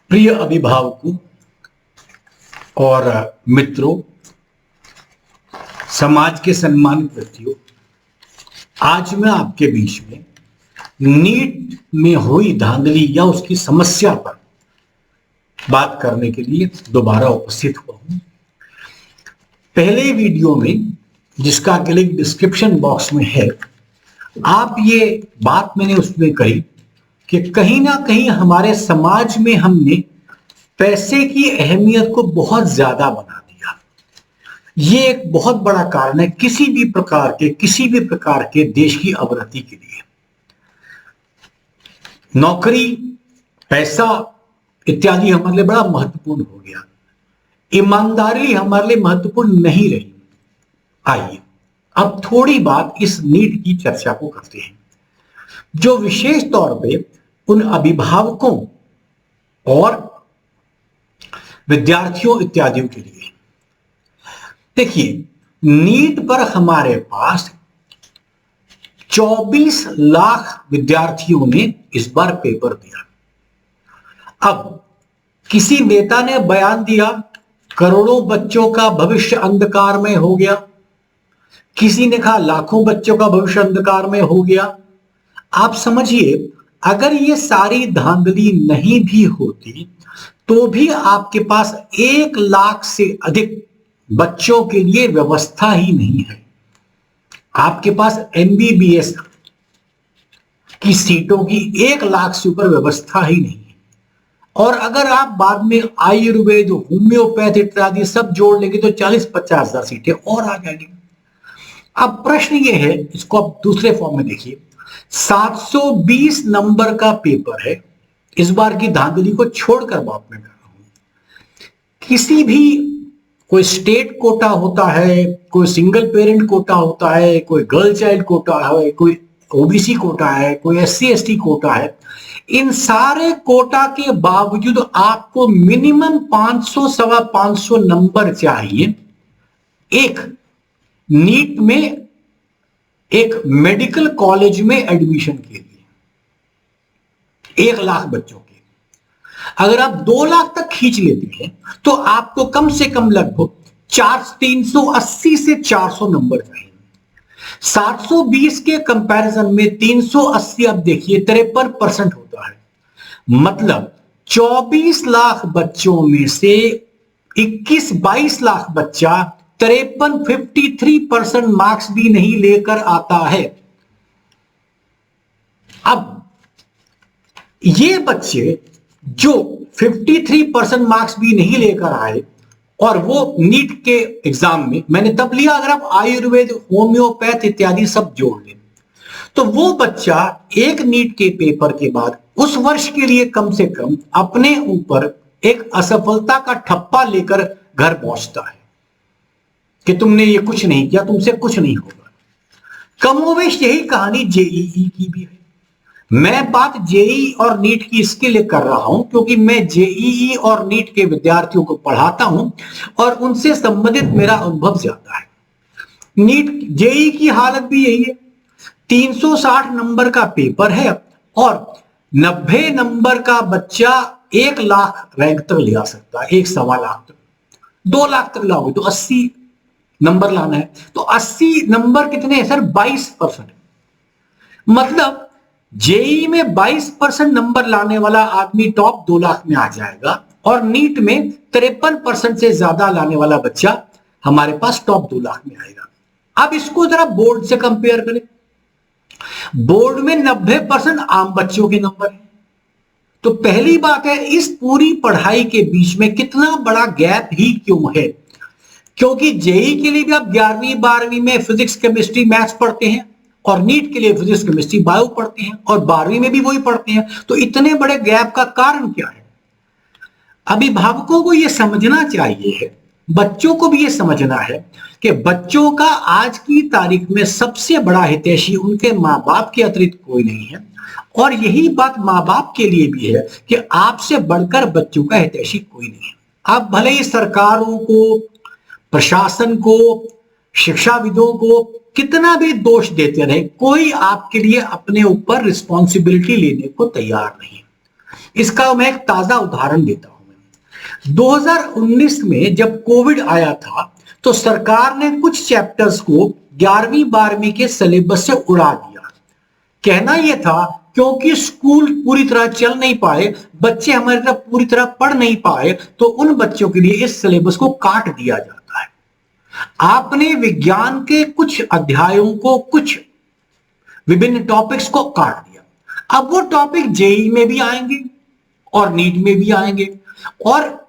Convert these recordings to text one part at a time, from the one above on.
प्रिय अभिभावकों और मित्रों, समाज के सम्मानित व्यक्तियों, आज मैं आपके बीच में नीट में हुई धांधली या उसकी समस्या पर बात करने के लिए दोबारा उपस्थित हुआ हूं। पहले वीडियो में, जिसका लिंक डिस्क्रिप्शन बॉक्स में है, आप ये बात मैंने उसमें कही कि कहीं ना कहीं हमारे समाज में हमने पैसे की अहमियत को बहुत ज्यादा बना दिया। ये एक बहुत बड़ा कारण है किसी भी प्रकार के देश की अवनति के लिए। नौकरी, पैसा इत्यादि हमारे लिए बड़ा महत्वपूर्ण हो गया। ईमानदारी हमारे लिए महत्वपूर्ण नहीं रही। आइए अब थोड़ी बात इस नीट की चर्चा को करते हैं, जो विशेष तौर पे उन अभिभावकों और विद्यार्थियों इत्यादियों के लिए। देखिए, नीट पर हमारे पास 24 लाख विद्यार्थियों ने इस बार पेपर दिया। अब किसी नेता ने बयान दिया, करोड़ों बच्चों का भविष्य अंधकार में हो गया। किसी ने कहा लाखों बच्चों का भविष्य अंधकार में हो गया। आप समझिए, अगर ये सारी धांधली नहीं भी होती तो भी आपके पास 1 लाख से अधिक बच्चों के लिए व्यवस्था ही नहीं है। आपके पास एमबीबीएस की सीटों की 1 लाख से ऊपर व्यवस्था ही नहीं है। और अगर आप बाद में आयुर्वेद, होम्योपैथ इत्यादि सब जोड़ लेंगे तो 40-50 हजार सीटें और आ जाएंगी। अब प्रश्न ये है, इसको आप दूसरे फॉर्म में देखिए, 720 नंबर का पेपर है। इस बार की धांधली को छोड़कर बात मैं कर रहा हूं। किसी भी कोई स्टेट कोटा होता है, कोई सिंगल पेरेंट कोटा होता है, कोई गर्ल चाइल्ड कोटा है, कोई ओबीसी कोटा है, कोई एससी एसटी कोटा है। इन सारे कोटा के बावजूद आपको मिनिमम 500 सवा 500 नंबर चाहिए एक नीट में, एक मेडिकल कॉलेज में एडमिशन के लिए। 1 लाख बच्चों के अगर आप 2 लाख तक खींच लेते हैं तो आपको कम से कम लगभग 380 से 400 नंबर चाहिए। 720 के कंपैरिजन में 380, अब देखिए 53% होता है। मतलब 24 लाख बच्चों में से 21-22 लाख बच्चा 53% मार्क्स भी नहीं लेकर आता है। अब ये बच्चे जो 53% मार्क्स भी नहीं लेकर आए और वो नीट के एग्जाम में, मैंने तब लिया अगर आप आयुर्वेद, होम्योपैथ इत्यादि सब जोड़ लें, तो वो बच्चा एक नीट के पेपर के बाद उस वर्ष के लिए कम से कम अपने ऊपर एक असफलता का ठप्पा लेकर घर पहुंचता है कि तुमने ये कुछ नहीं किया, तुमसे कुछ नहीं होगा। कमोवेश यही कहानी जेईई की भी है। मैं बात जेईई और नीट की इसके लिए कर रहा हूं क्योंकि मैं जेईई और नीट के विद्यार्थियों को पढ़ाता हूं और उनसे संबंधित मेरा अनुभव ज्यादा है। नीट जेईई की हालत भी यही है। 360 नंबर का पेपर है और 90 नंबर का बच्चा 1 लाख रैंक तक ले आ सकता है, 1 सवा लाख तक। 2 लाख तक लाओगे तो 80 नंबर लाना है। तो 80 नंबर कितने हैं सर? 22%। मतलब जेई में 22% नंबर लाने वाला आदमी टॉप 2 लाख में आ जाएगा और नीट में 53% से ज्यादा लाने वाला बच्चा हमारे पास टॉप 2 लाख में आएगा। अब इसको जरा बोर्ड से कंपेयर करें। बोर्ड में 90% आम बच्चों के नंबर है। तो पहली बात है, इस पूरी पढ़ाई के बीच में कितना बड़ा गैप ही क्यों है? क्योंकि जेई के लिए भी आप 11वीं 12वीं में फिजिक्स, केमिस्ट्री, मैथ्स पढ़ते हैं और नीट के लिए फिजिक्स, केमिस्ट्री, बायो पढ़ते हैं और 12वीं में भी वही पढ़ते हैं। तो इतने बड़े गैप का कारण क्या है? अभिभावकों को यह समझना चाहिए है, बच्चों को भी यह समझना है कि बच्चों का आज की तारीख में सबसे बड़ा हितैषी उनके माँ बाप के अतिरिक्त कोई नहीं है। और यही बात माँ बाप के लिए भी है कि आपसे बढ़कर बच्चों का हितैषी कोई नहीं है। आप भले ही सरकारों को, प्रशासन को, शिक्षाविदों को कितना भी दोष देते रहे, कोई आपके लिए अपने ऊपर रिस्पॉन्सिबिलिटी लेने को तैयार नहीं। इसका मैं एक ताजा उदाहरण देता हूं। 2019 में जब कोविड आया था तो सरकार ने कुछ चैप्टर्स को 11वीं 12वीं के सिलेबस से उड़ा दिया। कहना यह था क्योंकि स्कूल पूरी तरह चल नहीं पाए, बच्चे हमारी तरह पूरी तरह पढ़ नहीं पाए, तो उन बच्चों के लिए इस सिलेबस को काट दिया जाता है। आपने विज्ञान के कुछ अध्यायों को, कुछ विभिन्न टॉपिक्स को काट दिया। अब वो टॉपिक जेई में भी आएंगे और नीट में भी आएंगे, और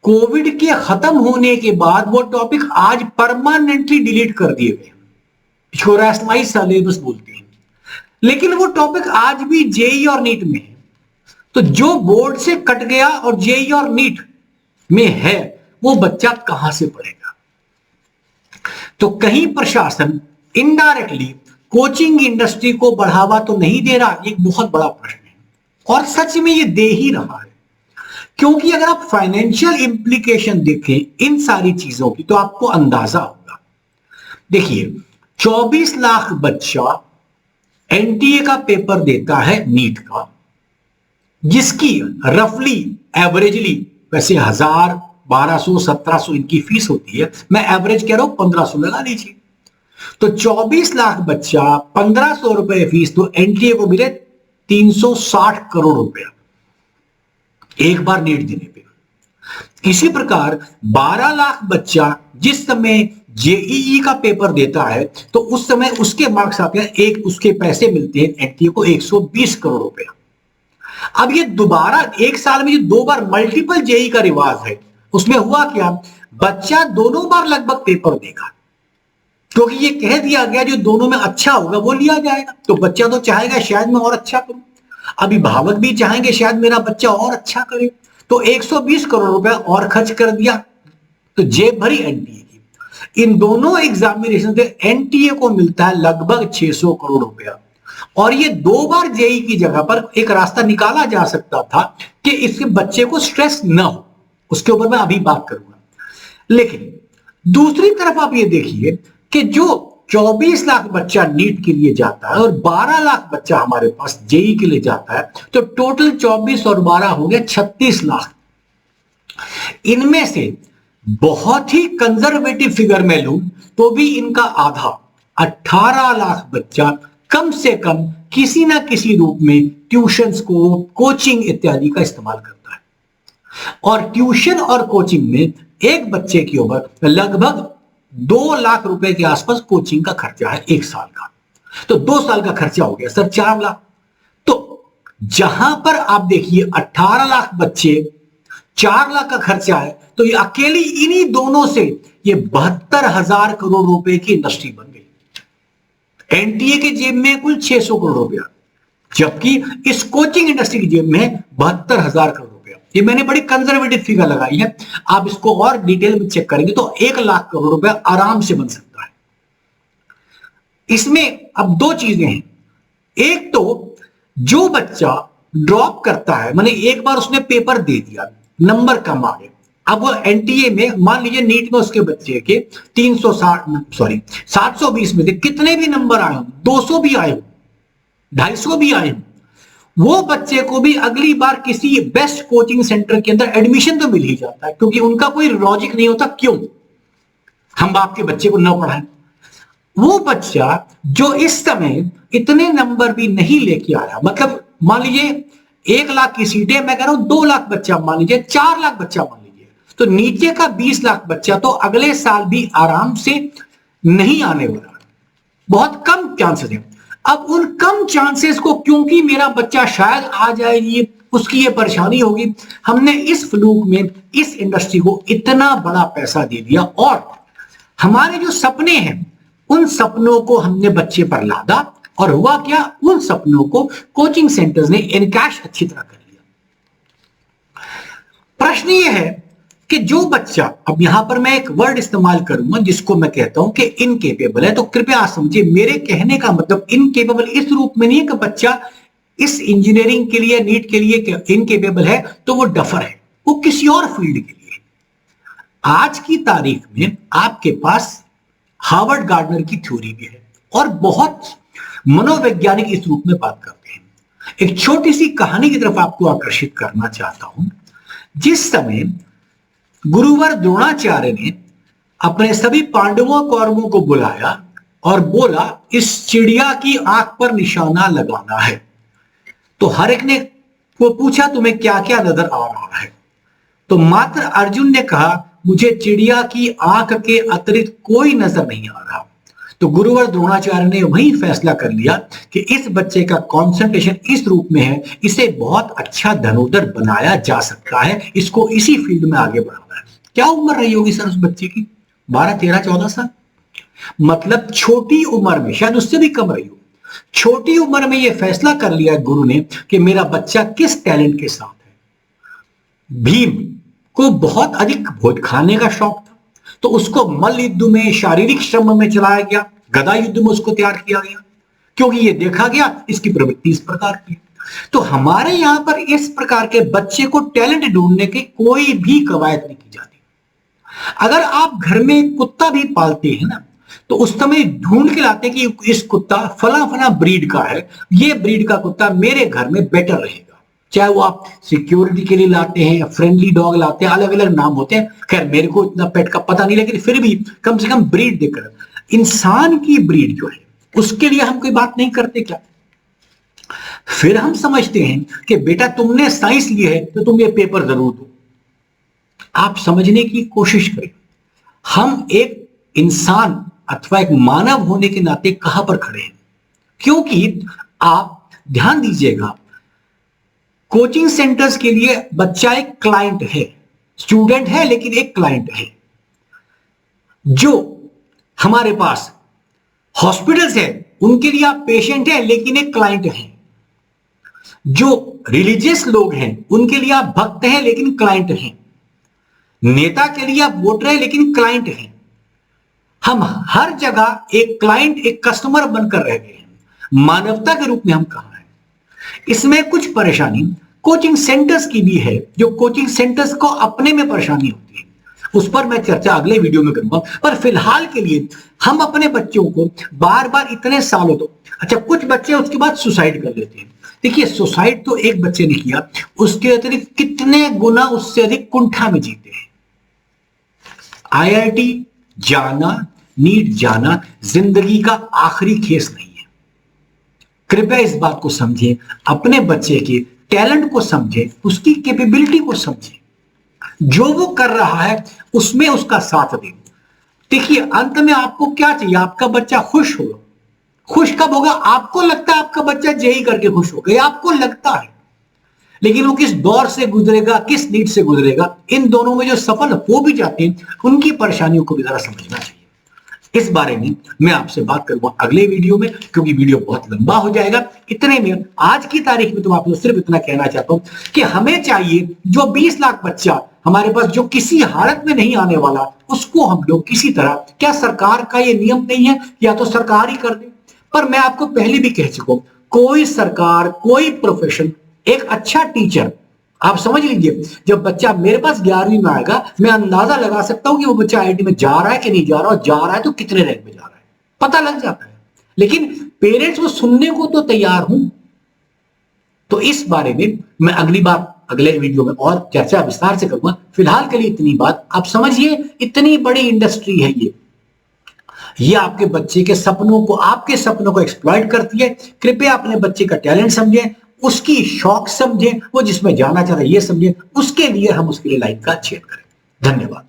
कोविड के खत्म होने के बाद वो टॉपिक आज परमानेंटली डिलीट कर दिए गए, इसको रैशनलाइज सिलेबस बोलते हैं। लेकिन वो टॉपिक आज भी जेई और नीट में है। तो जो बोर्ड से कट गया और जेई और नीट में है, वो बच्चा कहां से पढ़ेगा? तो कहीं प्रशासन इनडायरेक्टली कोचिंग इंडस्ट्री को बढ़ावा तो नहीं दे रहा, एक बहुत बड़ा प्रश्न है, और सच में ये दे ही रहा है। क्योंकि अगर आप फाइनेंशियल इंप्लीकेशन देखें इन सारी चीजों की तो आपको अंदाजा होगा। देखिए, 24 लाख बच्चा एनटीए का पेपर देता है नीट का, जिसकी रफली एवरेजली, वैसे 1000, 1200, 1700 इनकी फीस होती है, मैं एवरेज कह रहा हूं 1500 लगा लीजिए। तो 24 लाख बच्चा, 1500 रुपए फीस, तो एनटीए को मिले 360 करोड़ रुपया एक बार नीट देने पे। इसी प्रकार 12 लाख बच्चा जिस समय जेईई का पेपर देता है तो उस समय उसके मार्क्स आते हैं, एक उसके पैसे मिलते हैं एनटीए को 120 करोड़ रुपया। अब ये दोबारा एक साल में जो 2 बार मल्टीपल जेई का रिवाज है, उसमें हुआ क्या, बच्चा दोनों बार लगभग पेपर देगा, क्योंकि ये कह दिया गया जो दोनों में अच्छा होगा वो लिया जाएगा। तो बच्चा तो चाहेगा शायद मैं और अच्छा करूं, अभिभावक भी चाहेंगे शायद मेरा बच्चा और अच्छा करे, तो 120 करोड़ रुपया और खर्च कर दिया, तो जेब भरी एनटीए की। इन दोनों एग्जामिनेशन से एनटीए को मिलता है लगभग 600 करोड़ रुपया। और ये 2 बार जेई की जगह पर एक रास्ता निकाला जा सकता था कि इसके बच्चे को स्ट्रेस ना हो, उसके ऊपर मैं अभी बात करूंगा। लेकिन दूसरी तरफ आप ये देखिए कि जो 24 लाख बच्चा नीट के लिए जाता है और 12 लाख बच्चा हमारे पास जेई के लिए जाता है, तो टोटल 24 और 12 हो गए 36 लाख। इनमें से बहुत ही कंजर्वेटिव फिगर में लूं तो भी इनका आधा 18 लाख बच्चा कम से कम किसी ना किसी रूप में ट्यूशंस को, कोचिंग इत्यादि का इस्तेमाल करता है। और ट्यूशन और कोचिंग में एक बच्चे के ऊपर लगभग 2 लाख रुपए के आसपास कोचिंग का खर्चा है एक साल का। तो 2 साल का खर्चा हो गया सर 4 लाख। तो जहां पर आप देखिए 18 लाख बच्चे, 4 लाख का खर्चा है, तो ये अकेली इन्हीं दोनों से ये 72,000 करोड़ रुपए की इंडस्ट्री बन गई। एनटीए के जेब में कुल 600 करोड़ रुपया, जबकि इस कोचिंग इंडस्ट्री की जेब में 72,000 करोड़ रुपया। ये मैंने बड़ी कंजर्वेटिव फिगर लगाई है, आप इसको और डिटेल में चेक करेंगे तो 1 लाख करोड़ रुपया आराम से बन सकता है। इसमें अब 2 चीजें हैं। एक तो जो बच्चा ड्रॉप करता है, माने एक बार उसने पेपर दे दिया, नंबर कम आ गए, अब वो एनटीए में, मान लीजिए नीट में उसके बच्चे के 720 में से कितने भी नंबर आए हो, 200 भी आए हो, 250 भी आए हो, वो बच्चे को भी अगली बार किसी बेस्ट कोचिंग सेंटर के अंदर एडमिशन तो मिल ही जाता है, क्योंकि उनका कोई लॉजिक नहीं होता क्यों हम आपके बच्चे को न पढ़ाएं। वो बच्चा जो इस समय इतने नंबर भी नहीं लेके आया, मतलब मान लीजिए 1 लाख की सीटें, मैं कह रहा हूं 2 लाख बच्चा मान लीजिए, 4 लाख बच्चा मान लीजिए, तो नीचे का 20 लाख बच्चा तो अगले साल भी आराम से नहीं आने वाला, बहुत कम चांसेस है। अब उन कम चांसेस को, क्योंकि मेरा बच्चा शायद आ जाएगी, उसकी ये परेशानी होगी, हमने इस फ्लूक में इस इंडस्ट्री को इतना बड़ा पैसा दे दिया, और हमारे जो सपने हैं उन सपनों को हमने बच्चे पर लादा, और हुआ क्या, उन सपनों को कोचिंग सेंटर्स ने इनकैश अच्छी तरह कर लिया। प्रश्न ये है कि जो बच्चा, अब यहां पर मैं एक वर्ड इस्तेमाल करूंगा जिसको मैं कहता हूं कि इनकेपेबल है, तो कृपया समझिए, मेरे कहने का मतलब इनकेपेबल इस रूप में नहीं है कि बच्चा इस इंजीनियरिंग के लिए, नीट के लिए इनकेपेबल है तो वो डफर है, वो किसी और फील्ड के लिए। आज की तारीख में आपके पास हार्वर्ड गार्डनर की थ्योरी भी है, और बहुत मनोवैज्ञानिक इस रूप में बात करते हैं। एक छोटी सी कहानी की तरफ आपको आकर्षित करना चाहता हूं। जिस समय गुरुवर द्रोणाचार्य ने अपने सभी पांडवों कौरवों को बुलाया और बोला, इस चिड़िया की आंख पर निशाना लगाना है, तो हर एक ने वो पूछा, तुम्हें क्या क्या नजर आ रहा है? तो मात्र अर्जुन ने कहा, मुझे चिड़िया की आंख के अतिरिक्त कोई नजर नहीं आ रहा। तो गुरुवर द्रोणाचार्य ने वही फैसला कर लिया कि इस बच्चे का कंसंट्रेशन इस रूप में है, इसे बहुत अच्छा धनुर्धर बनाया जा सकता है, इसको इसी फील्ड में आगे बढ़ाना है। क्या उम्र रही होगी सर उस बच्चे की? 12, 13, 14 साल। मतलब छोटी उम्र में, शायद उससे भी कम रही हो, छोटी उम्र में यह फैसला कर लिया गुरु ने कि मेरा बच्चा किस टैलेंट के साथ है। भीम को बहुत अधिक भोज खाने का शौक था, तो उसको मल्ल युद्ध में, शारीरिक श्रम में चलाया गया, गदा युद्ध में उसको तैयार किया गया, क्योंकि यह देखा गया इसकी प्रवृत्ति इस प्रकार की। तो हमारे यहां पर इस प्रकार के बच्चे को टैलेंट ढूंढने की कोई भी कवायद नहीं की जाती। अगर आप घर में कुत्ता भी पालते हैं ना, तो उस समय ढूंढ के लाते कि इस कुत्ता फला फला ब्रीड का है, ये ब्रीड का कुत्ता मेरे घर में बेटर रहेगा। चाहे वो आप सिक्योरिटी के लिए लाते हैं, फ्रेंडली डॉग लाते हैं, अलग अलग नाम होते हैं। खैर मेरे को इतना पेट का पता नहीं, लेकिन फिर भी कम से कम ब्रीड देखकर, इंसान की ब्रीड जो है उसके लिए हम कोई बात नहीं करते क्या? फिर हम समझते हैं कि बेटा तुमने साइंस ली है तो तुम ये पेपर जरूर दो। आप समझने की कोशिश करें, हम एक इंसान अथवा एक मानव होने के नाते कहां पर खड़े हैं। क्योंकि आप ध्यान दीजिएगा, कोचिंग सेंटर्स के लिए बच्चा एक क्लाइंट है, स्टूडेंट है लेकिन एक क्लाइंट है। जो हमारे पास हॉस्पिटल्स है उनके लिए आप पेशेंट है लेकिन एक क्लाइंट है। जो रिलीजियस लोग हैं उनके लिए आप भक्त हैं लेकिन क्लाइंट हैं। नेता के लिए आप वोटर हैं लेकिन क्लाइंट हैं। हम हर जगह एक क्लाइंट, एक कस्टमर बनकर रह गए हैं। मानवता के रूप में हम कहां हैं? इसमें कुछ परेशानी कोचिंग सेंटर्स की भी है, जो कोचिंग सेंटर्स को अपने में परेशानी होती है, उस पर मैं चर्चा अगले वीडियो में करूंगा। पर फिलहाल के लिए हम अपने बच्चों को बार बार इतने सालों तो, अच्छा कुछ बच्चे उसके बाद सुसाइड कर लेते हैं। देखिए सुसाइड तो एक बच्चे ने किया, उसके अतिरिक्त कितने गुना उससे अधिक कुंठा में जीते हैं। आईआईटी जाना, नीट जाना जिंदगी का आखिरी खेस नहीं है। कृपया इस बात को समझें, अपने बच्चे के टैलेंट को समझें, उसकी कैपेबिलिटी को समझें, जो वो कर रहा है उसमें उसका साथ दें। देखिए अंत में आपको क्या चाहिए? आपका बच्चा खुश होगा। खुश कब होगा? आपको लगता है आपका बच्चा जेई करके खुश होगा, या आपको लगता है, लेकिन वो किस दौर से गुजरेगा, किस नीड से गुजरेगा, इन दोनों में जो सफल हो भी जाते हैं उनकी परेशानियों को भी जरा समझना चाहिए। इस बारे में मैं आपसे बात करूंगा अगले वीडियो में, क्योंकि वीडियो बहुत लंबा हो जाएगा। इतने में आज की तारीख में तो आपको सिर्फ इतना कहना चाहता हूं कि हमें चाहिए जो 20 लाख बच्चा हमारे पास जो किसी हालत में नहीं आने वाला, उसको हम लोग किसी तरह, क्या सरकार का ये नियम नहीं है या तो सरकार ही कर दे? पर मैं आपको पहले भी कह चुका हूं, कोई सरकार, कोई प्रोफेशन, एक अच्छा टीचर, आप समझ लीजिए, जब बच्चा मेरे पास 11वीं में आएगा, मैं अंदाजा लगा सकता हूं कि वो बच्चा आईआईटी में जा रहा है कि नहीं जा रहा, और जा रहा है तो कितने रैंक में जा रहा है, पता लग जाता है। लेकिन पेरेंट्स वो सुनने को तो तैयार हूं। तो इस बारे में मैं अगली बार, अगले वीडियो में और चर्चा विस्तार से करूंगा। फिलहाल के लिए इतनी बात आप समझिए, इतनी बड़ी इंडस्ट्री है ये आपके बच्चे के सपनों को, आपके सपनों को एक्सप्लॉइट करती है। कृपया अपने बच्चे का टैलेंट समझें, उसकी शौक समझें, वो जिसमें जाना चाहता है ये समझें, उसके लिए हम उसके लिए लाइफ का चयन करें। धन्यवाद।